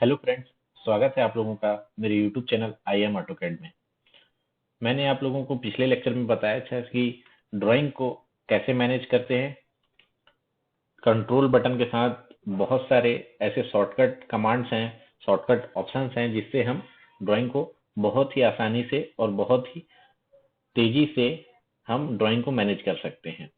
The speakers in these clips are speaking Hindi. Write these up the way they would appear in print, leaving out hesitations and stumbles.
Hello friends. स्वागत है आप लोगों का मेरे YouTube channel I am AutoCAD में। मैंने आप लोगों को पिछले लेक्चर में बताया था कि ड्राइंग को कैसे मैनेज करते हैं। कंट्रोल बटन के साथ बहुत सारे ऐसे शॉर्टकट कमांड्स हैं, शॉर्टकट ऑप्शंस हैं जिससे हम ड्राइंग को बहुत ही आसानी से और बहुत ही तेजी से हम ड्राइंग को मैनेज कर सकते हैं।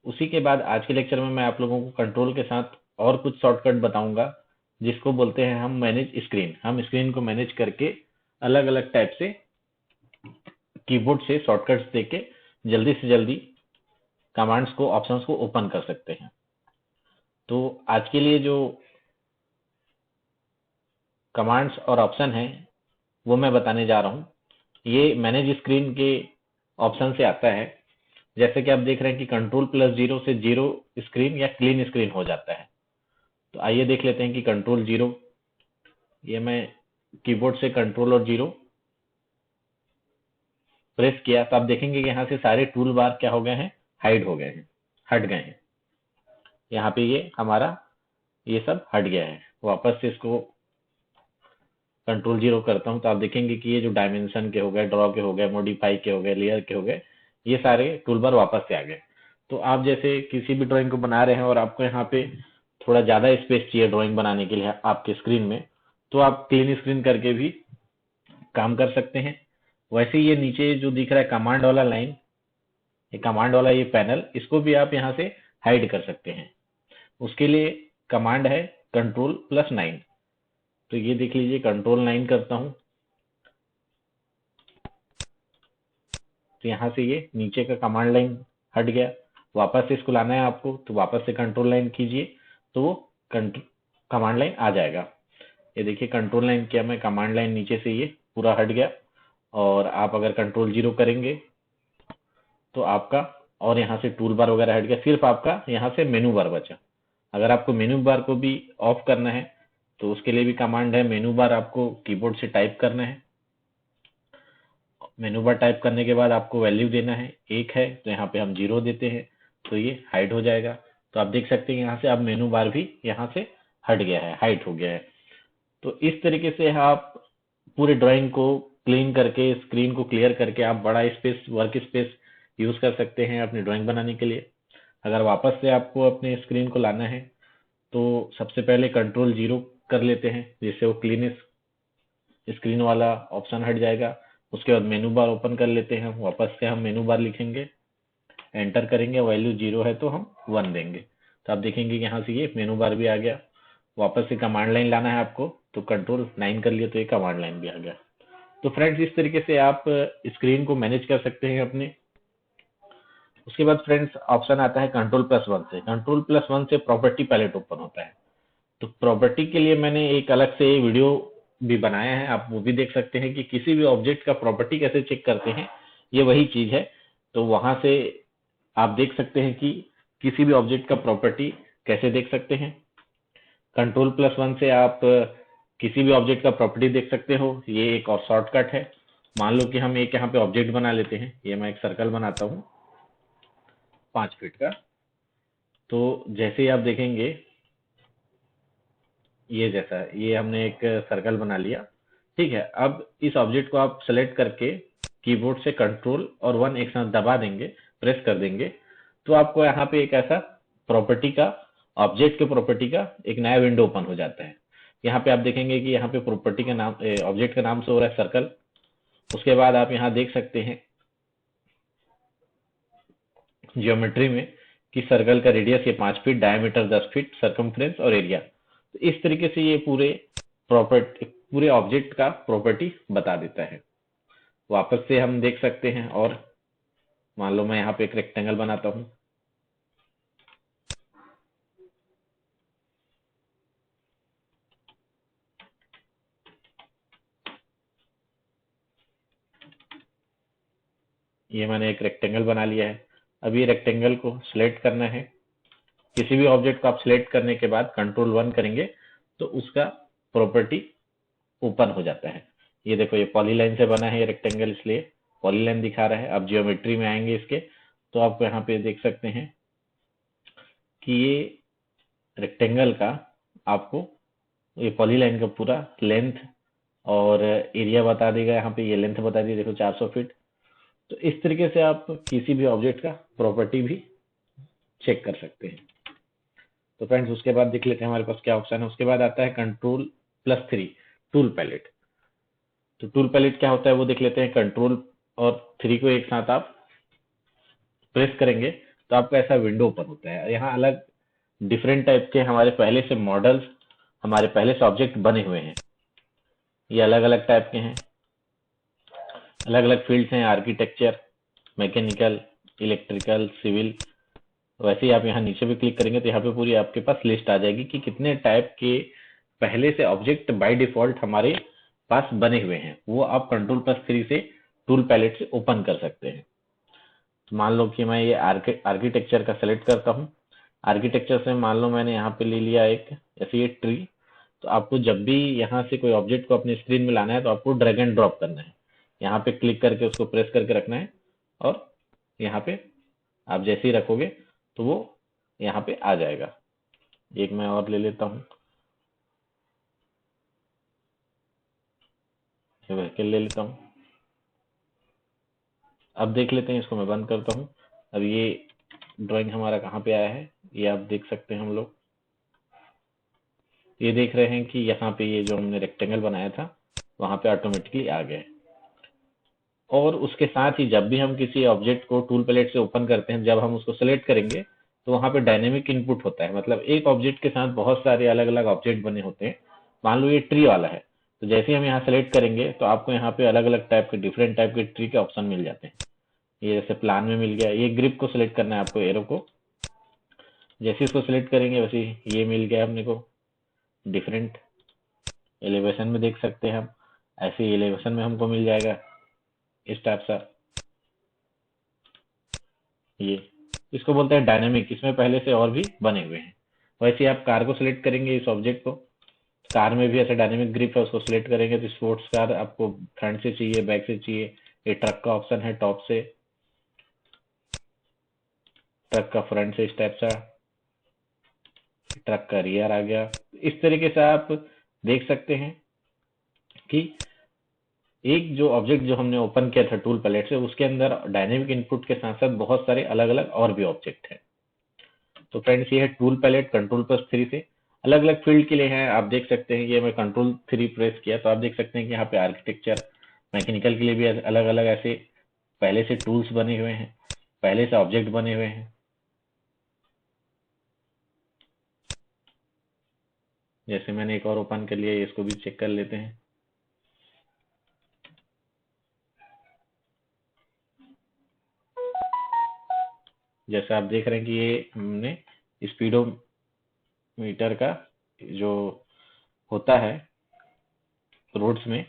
उसी के बाद आज के लेक्चर में मैं आप लोगों को कंट्रोल के साथ और कुछ शॉर्टकट बताऊंगा जिसको बोलते हैं हम मैनेज स्क्रीन। हम स्क्रीन को मैनेज करके अलग अलग टाइप से कीबोर्ड से शॉर्टकट्स देके जल्दी से जल्दी कमांड्स को, ऑप्शंस को ओपन कर सकते हैं। तो आज के लिए जो कमांड्स और ऑप्शन है वो मैं बताने जा रहा हूँ। ये मैनेज स्क्रीन के ऑप्शन से आता है। जैसे कि आप देख रहे हैं कि कंट्रोल प्लस जीरो से जीरो स्क्रीन या क्लीन स्क्रीन हो जाता है। तो आइए देख लेते हैं कि कंट्रोल जीरो, ये मैं कीबोर्ड से कंट्रोल और जीरो प्रेस किया तो आप देखेंगे कि यहाँ से सारे टूल बार क्या हो गए हैं, हाइड हो गए हैं, हट गए हैं। यहाँ पे ये हमारा ये सब हट गया है। वापस से इसको कंट्रोल जीरो करता हूँ तो आप देखेंगे कि ये जो डायमेंशन के हो गए, ड्रॉ के हो गए, मॉडिफाई के हो गए, लेयर के हो गए, ये सारे टूल बार वापस से आ गए। तो आप जैसे किसी भी ड्राइंग को बना रहे हैं और आपको यहाँ पे थोड़ा ज्यादा स्पेस चाहिए ड्राइंग बनाने के लिए आपके स्क्रीन में, तो आप क्लीन स्क्रीन करके भी काम कर सकते हैं। वैसे ये नीचे जो दिख रहा है कमांड वाला लाइन, ये कमांड वाला ये पैनल, इसको भी आप यहाँ से हाइड कर सकते हैं। उसके लिए कमांड है कंट्रोल+9। तो ये देख लीजिए, कंट्रोल 9 करता हूँ तो यहाँ से ये नीचे का कमांड लाइन हट गया। वापस से इसको लाना है आपको तो वापस से कंट्रोल 9 कीजिए तो वो कमांड लाइन आ जाएगा। ये देखिए कंट्रोल 9 किया मैं, कमांड लाइन नीचे से ये पूरा हट गया। और आप अगर कंट्रोल 0 करेंगे तो आपका, और यहाँ से टूल बार वगैरह हट गया, सिर्फ आपका यहाँ से मेनू बार बचा। अगर आपको मेनू बार को भी ऑफ करना है तो उसके लिए भी कमांड है। मेनू बार आपको कीबोर्ड से टाइप करना है। मेनू बार टाइप करने के बाद आपको वैल्यू देना है, 1 है तो यहाँ पे हम 0 देते हैं तो ये हाइड हो जाएगा। तो आप देख सकते हैं यहाँ से अब मेनू बार भी यहाँ से हट गया है, हाइड हो गया है। तो इस तरीके से आप पूरे ड्राइंग को क्लीन करके, स्क्रीन को क्लियर करके आप बड़ा स्पेस, वर्क स्पेस यूज कर सकते हैं अपनी ड्राइंग बनाने के लिए। अगर वापस से आपको अपने स्क्रीन को लाना है तो सबसे पहले कंट्रोल 0 कर लेते हैं, जिससे वो क्लीन स्क्रीन वाला ऑप्शन हट जाएगा। उसके बाद मेनू बार ओपन कर लेते हैं। वापस से हम मेनू बार लिखेंगे, एंटर करेंगे, वैल्यू 0 है तो हम 1 देंगे। तो आप देखेंगे कि यहाँ से ये मेनू बार भी आ गया। वापस से कमांड लाइन लाना है आपको तो कंट्रोल 9 कर लिया तो ये कमांड लाइन भी आ गया। तो फ्रेंड्स, इस तरीके से आप स्क्रीन को मैनेज कर सकते हैं अपने। उसके बाद फ्रेंड्स ऑप्शन आता है कंट्रोल+1 से। कंट्रोल+1 से प्रॉपर्टी पैलेट ओपन होता है। तो प्रॉपर्टी के लिए मैंने एक अलग से वीडियो भी बनाया है, आप वो भी देख सकते हैं कि किसी भी ऑब्जेक्ट का प्रॉपर्टी कैसे चेक करते हैं। ये वही चीज है। तो वहां से आप देख सकते हैं कि किसी भी ऑब्जेक्ट का प्रॉपर्टी कैसे देख सकते हैं। कंट्रोल+1 से आप किसी भी ऑब्जेक्ट का प्रॉपर्टी देख सकते हो। ये एक और शॉर्टकट है। मान लो कि हम एक यहाँ पे ऑब्जेक्ट बना लेते हैं। ये मैं एक सर्कल बनाता हूँ 5 फीट का। तो जैसे ही आप देखेंगे, ये जैसा ये हमने एक सर्कल बना लिया। ठीक है, अब इस ऑब्जेक्ट को आप सेलेक्ट करके कीबोर्ड से कंट्रोल और 1 एक साथ दबा देंगे, प्रेस कर देंगे, तो आपको यहाँ पे एक ऐसा प्रॉपर्टी का, ऑब्जेक्ट के प्रॉपर्टी का एक नया विंडो ओपन हो जाता है। यहाँ पे आप देखेंगे कि यहाँ पे प्रॉपर्टी का नाम, ऑब्जेक्ट का नाम से हो रहा है सर्कल। उसके बाद आप यहाँ देख सकते हैं जियोमेट्री में कि सर्कल का रेडियस ये 5 फीट, डायमीटर 10 फीट, सरकमफ्रेंस और एरिया। तो इस तरीके से ये पूरे ऑब्जेक्ट का प्रॉपर्टी बता देता है। वापस से हम देख सकते हैं। और मान लो मैं यहाँ पे एक रेक्टेंगल बनाता हूँ। ये मैंने एक रेक्टेंगल बना लिया है। अब ये रेक्टेंगल को सिलेक्ट करना है। किसी भी ऑब्जेक्ट को आप सिलेक्ट करने के बाद कंट्रोल 1 करेंगे तो उसका प्रॉपर्टी ओपन हो जाता है। ये देखो, ये पॉलीलाइन से बना है ये रेक्टेंगल, इसलिए पॉलीलाइन दिखा रहा है। अब जियोमेट्री में आएंगे इसके तो आप यहाँ पे देख सकते हैं कि ये रेक्टेंगल का आपको ये पॉलीलाइन का पूरा लेंथ और एरिया बता देगा। यहाँ पे ये लेंथ बता दी, देखो 400 फीट। तो इस तरीके से आप किसी भी ऑब्जेक्ट का प्रॉपर्टी भी चेक कर सकते हैं। तो फ्रेंड्स उसके बाद देख लेते हैं हमारे पास क्या ऑप्शन है। उसके बाद आता है कंट्रोल+3 टूल पैलेट। तो टूल पैलेट क्या होता है वो देख लेते हैं। कंट्रोल और 3 को एक साथ आप प्रेस करेंगे तो आपका ऐसा विंडो ओपन होता है। यहाँ अलग डिफरेंट टाइप के हमारे पहले से मॉडल्स, हमारे पहले से ऑब्जेक्ट बने हुए हैं। ये अलग अलग टाइप के हैं, अलग अलग फील्ड्स हैं, आर्किटेक्चर, मैकेनिकल, इलेक्ट्रिकल, सिविल। वैसे ही आप यहाँ नीचे भी क्लिक करेंगे तो यहाँ पे पूरी आपके पास लिस्ट आ जाएगी कि कितने टाइप के पहले से ऑब्जेक्ट बाय डिफॉल्ट हमारे पास बने हुए हैं। वो आप कंट्रोल+3 से टूल पैलेट से ओपन कर सकते हैं। तो मान लो कि मैं ये आर्किटेक्चर का सेलेक्ट करता हूँ। आर्किटेक्चर से मान लो मैंने यहाँ पे ले लिया एक जैसे ये ट्री। तो आपको जब भी यहाँ से कोई ऑब्जेक्ट को अपनी स्क्रीन में लाना है तो आपको ड्रैग एंड ड्रॉप करना है। यहाँ पे क्लिक करके उसको प्रेस करके रखना है और यहाँ पे आप जैसे ही रखोगे तो वो यहाँ पे आ जाएगा। एक मैं और ले लेता हूँ, ये व्हीकल ले लेता हूँ। अब देख लेते हैं, इसको मैं बंद करता हूँ। अब ये ड्राइंग हमारा कहाँ पे आया है ये आप देख सकते हैं। हम लोग ये देख रहे हैं कि यहाँ पे ये जो हमने रेक्टेंगल बनाया था वहां पे ऑटोमेटिकली आ गए। और उसके साथ ही जब भी हम किसी ऑब्जेक्ट को टूल पैलेट से ओपन करते हैं, जब हम उसको सेलेक्ट करेंगे तो वहां पे डायनेमिक इनपुट होता है। मतलब एक ऑब्जेक्ट के साथ बहुत सारे अलग अलग ऑब्जेक्ट बने होते हैं। मान लो ये ट्री वाला है, तो जैसे ही हम यहाँ सेलेक्ट करेंगे तो आपको यहाँ पे अलग अलग टाइप के डिफरेंट टाइप के ट्री के ऑप्शन मिल जाते हैं। ये जैसे प्लान में मिल गया। ये ग्रिप को सिलेक्ट करना है आपको, एरो को। जैसे इसको सिलेक्ट करेंगे वैसे ये मिल गया अपने को। डिफरेंट एलिवेशन में देख सकते हैं हम, ऐसे एलिवेशन में हमको मिल जाएगा इस टाइप सा। ये इसको बोलते हैं डायनेमिक, इसमें पहले से और भी बने हुए हैं। वैसे ही आप कार को सिलेक्ट करेंगे, इस ऑब्जेक्ट को। कार में भी ऐसे डायनेमिक ग्रिप है, उसको सिलेक्ट करेंगे तो स्पोर्ट्स कार आपको फ्रंट से चाहिए, बैक से चाहिए। ये ट्रक का ऑप्शन है, टॉप से ट्रक का फ्रंट से इस टाइप सा, ट्रक का रियर आ गया। इस तरीके से आप देख सकते हैं कि एक जो ऑब्जेक्ट जो हमने ओपन किया था टूल पैलेट से, उसके अंदर डायनेमिक इनपुट के साथ साथ बहुत सारे अलग अलग और भी ऑब्जेक्ट हैं। तो फ्रेंड्स ये है टूल पैलेट कंट्रोल+3 से। अलग अलग फील्ड के लिए है, आप देख सकते हैं। ये मैं कंट्रोल+3 प्रेस किया तो आप देख सकते हैं कि यहाँ पे आर्किटेक्चर, मैकेनिकल के लिए भी अलग अलग ऐसे पहले से टूल्स बने हुए हैं, पहले से ऑब्जेक्ट बने हुए हैं। जैसे मैंने एक और ओपन कर लिया, इसको भी चेक कर लेते हैं। जैसे आप देख रहे हैं कि ये हमने स्पीडोमीटर का जो होता है रोड्स में,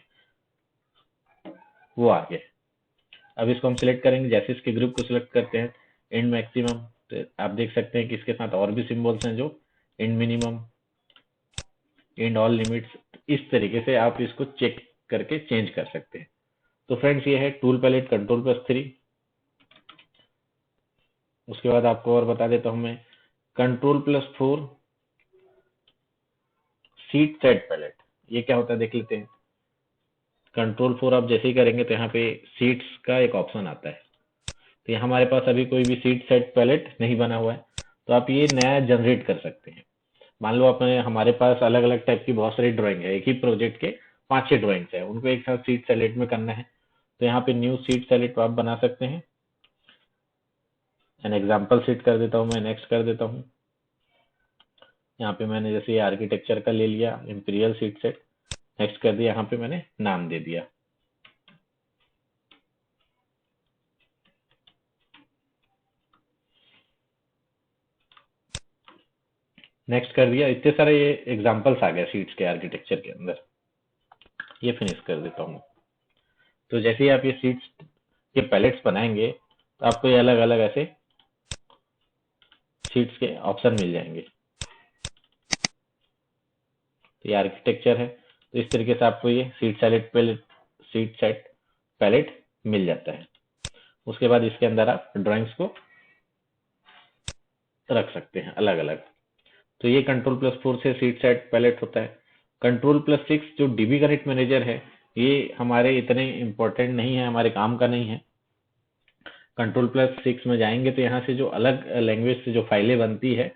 वो आ गया। अब इसको हम सिलेक्ट करेंगे। जैसे इसके ग्रुप को सिलेक्ट करते हैं, एंड मैक्सिमम, तो आप देख सकते हैं कि इसके साथ और भी सिंबल्स हैं, जो and minimum, and all limits. इस तरीके से आप इसको चेक करके चेंज कर सकते हैं। तो फ्रेंड्स ये है टूल पैलेट कंट्रोल+3। उसके बाद आपको और बता देता हूं मैं, कंट्रोल+4 सीट सेट पैलेट। ये क्या होता है देख लेते हैं। कंट्रोल+4 आप जैसे ही करेंगे तो यहाँ पे सीट्स का एक ऑप्शन आता है। तो यहाँ हमारे पास अभी कोई भी सीट सेट पैलेट नहीं बना हुआ है, तो आप ये नया जनरेट कर सकते हैं। मान लो अपने हमारे पास अलग अलग टाइप की बहुत सारी ड्राइंग है, एक ही प्रोजेक्ट के 5-6 ड्राइंग्स है, उनको एक साथ सीट सेलेक्ट में करना है। तो यहाँ पे न्यू सीट सेलेक्ट आप बना सकते हैं। एन एग्जाम्पल सीट कर देता हूँ मैं, नेक्स्ट कर देता हूँ। यहाँ पे मैंने जैसे ये आर्किटेक्चर का ले लिया, इंपीरियल सीट सेट, नेक्स्ट कर दिया। यहाँ पे मैंने नाम दे दिया। नेक्स्ट कर दिया। इतने सारे ये एग्जाम्पल्स आ गए सीट्स के आर्किटेक्चर के अंदर। ये फिनिश कर देता हूँ। तो जैसे ही आप ये सीट्स के पैलेट्स बनाएंगे तो आपको ये अलग अलग ऐसे सीट्स के ऑप्शन मिल जाएंगे। तो ये आर्किटेक्चर है, तो इस तरीके से आपको ये सीट सेट पैलेट मिल जाता है। उसके बाद इसके अंदर आप ड्राइंग्स को रख सकते हैं अलग अलग। तो ये कंट्रोल+4 से सीट सेट पैलेट होता है। Ctrl+6 जो डीबी कनेक्ट मैनेजर है, ये हमारे इतने इम्पोर्टेंट नहीं है, हमारे काम का नहीं है। Ctrl+6 में जाएंगे तो यहाँ से जो अलग लैंग्वेज से जो फाइलें बनती है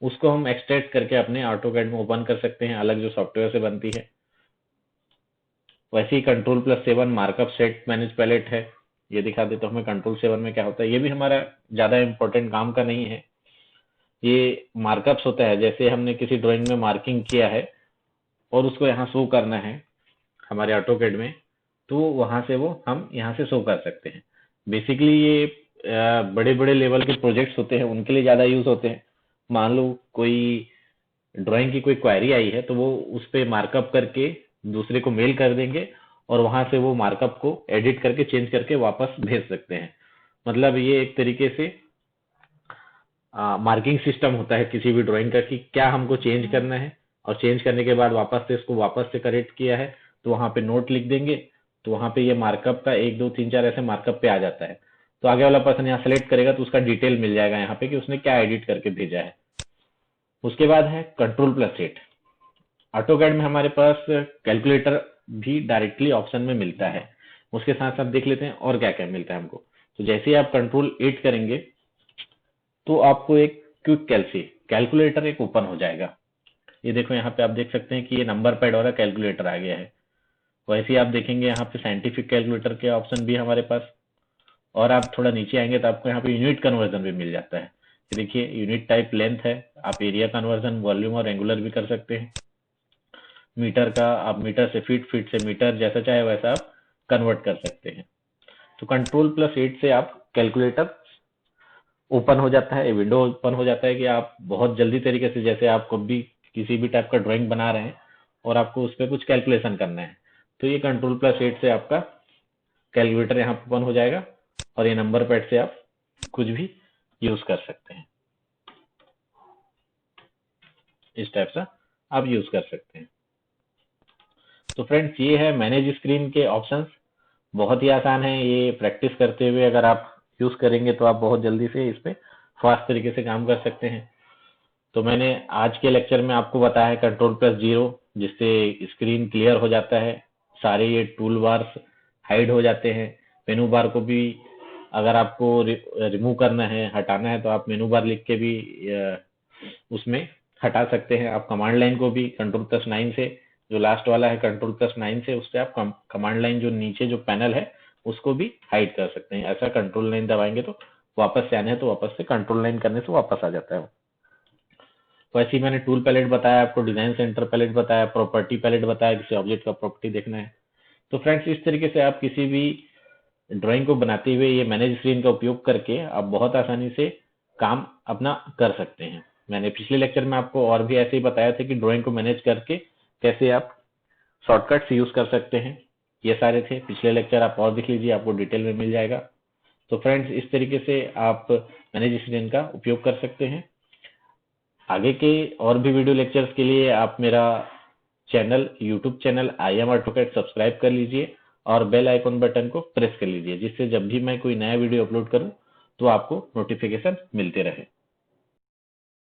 उसको हम एक्सट्रैक्ट करके अपने AutoCAD में ओपन कर सकते हैं, अलग जो सॉफ्टवेयर से बनती है। वैसे ही Ctrl+7 markup set manage palette है, ये दिखा देता हूँ मैं Ctrl+7 में क्या होता है। ये भी हमारा ज्यादा इम्पोर्टेंट काम का नहीं है। ये मार्कअप्स होता है, जैसे हमने किसी ड्राइंग में मार्किंग किया है और उसको यहाँ शो करना है हमारे AutoCAD में, तो वहां से वो हम यहाँ से शो कर सकते हैं। बेसिकली ये बड़े बड़े लेवल के प्रोजेक्ट्स होते हैं उनके लिए ज्यादा यूज होते हैं। मान लो कोई ड्राइंग की कोई क्वेरी आई है तो वो उस पे मार्कअप करके दूसरे को मेल कर देंगे और वहां से वो मार्कअप को एडिट करके चेंज करके वापस भेज सकते हैं। मतलब ये एक तरीके से मार्किंग सिस्टम होता है किसी भी ड्राइंग का कि क्या हमको चेंज करना है, और चेंज करने के बाद वापस से इसको वापस से करेक्ट किया है तो वहां पे नोट लिख देंगे, तो वहां पे ये मार्कअप का 1 2 3 4 ऐसे मार्कअप पे आ जाता है। तो आगे वाला पर्सन यहाँ सेलेक्ट करेगा तो उसका डिटेल मिल जाएगा यहाँ पे कि उसने क्या एडिट करके भेजा है। उसके बाद है Ctrl+8। AutoCAD में हमारे पास कैलकुलेटर भी डायरेक्टली ऑप्शन में मिलता है। उसके साथ साथ देख लेते हैं और क्या क्या मिलता है हमको। तो जैसे ही आप Ctrl+8 करेंगे तो आपको एक क्विक कैलकुलेटर एक ओपन हो जाएगा। ये देखो यहाँ पे आप देख सकते हैं कि ये नंबर पैड और कैलकुलेटर आ गया है। वैसे ही आप देखेंगे यहाँ पे साइंटिफिक कैलकुलेटर के ऑप्शन भी हमारे पास, और आप थोड़ा नीचे आएंगे तो आपको यहाँ पे यूनिट कन्वर्जन भी मिल जाता है। ये देखिए यूनिट टाइप लेंथ है, आप एरिया कन्वर्जन वॉल्यूम और एंगुलर भी कर सकते हैं। मीटर का आप मीटर से फीट, फीट से मीटर, जैसा चाहे वैसा आप कन्वर्ट कर सकते हैं। तो Ctrl+8 से आप कैलकुलेटर ओपन हो जाता है, विंडो ओपन हो जाता है कि आप बहुत जल्दी तरीके से, जैसे आप कभी किसी भी टाइप का ड्राइंग बना रहे हैं और आपको उस पर कुछ कैलकुलेशन करना है, तो ये Ctrl+8 से आपका कैलकुलेटर यहाँ ओपन हो जाएगा और ये नंबर पैड से आप कुछ भी यूज कर सकते हैं। इस टाइप से आप यूज कर सकते हैं। तो फ्रेंड्स ये है मैनेज स्क्रीन के ऑप्शंस। बहुत ही आसान है, ये प्रैक्टिस करते हुए अगर आप यूज करेंगे तो आप बहुत जल्दी से इस पे फास्ट तरीके से काम कर सकते हैं। तो मैंने आज के लेक्चर में आपको बताया है Ctrl+0, जिससे स्क्रीन क्लियर हो जाता है, सारे ये टूल बार्स हाइड हो जाते हैं। मेनू बार को भी अगर आपको रिमूव करना है, हटाना है, तो आप मेनू बार लिख के भी उसमें हटा सकते हैं। आप कमांड लाइन को भी Ctrl+9 से, जो लास्ट वाला है Ctrl+9 से, उससे आप कमांड लाइन जो नीचे जो पैनल है उसको भी हाइड कर सकते हैं। ऐसा Ctrl+9 दबाएंगे तो वापस से आने है तो वापस से Ctrl+9 करने से वापस आ जाता है। तो ऐसे ही मैंने टूल पैलेट बताया आपको, डिजाइन सेंटर पैलेट बताया, प्रॉपर्टी पैलेट बताया, किसी ऑब्जेक्ट का प्रॉपर्टी देखना है। तो फ्रेंड्स इस तरीके से आप किसी भी ड्राइंग को बनाते हुए ये मैनेज स्क्रीन का उपयोग करके आप बहुत आसानी से काम अपना कर सकते हैं। मैंने पिछले लेक्चर में आपको और भी ऐसे ही बताया था कि ड्राइंग को मैनेज करके कैसे आप शॉर्टकट्स यूज कर सकते हैं। ये सारे थे पिछले लेक्चर, आप और देख लीजिए, आपको डिटेल में मिल जाएगा। तो फ्रेंड्स इस तरीके से आप मैनेज स्क्रीन का उपयोग कर सकते हैं। आगे के और भी वीडियो लेक्चर्स के लिए आप मेरा channel, YouTube channel IM AutoCAD subscribe कर लीजिए और बेल आइकन बटन को प्रेस कर लीजिए, जिससे जब भी मैं कोई नया वीडियो अपलोड करूं तो आपको नोटिफिकेशन मिलते रहे।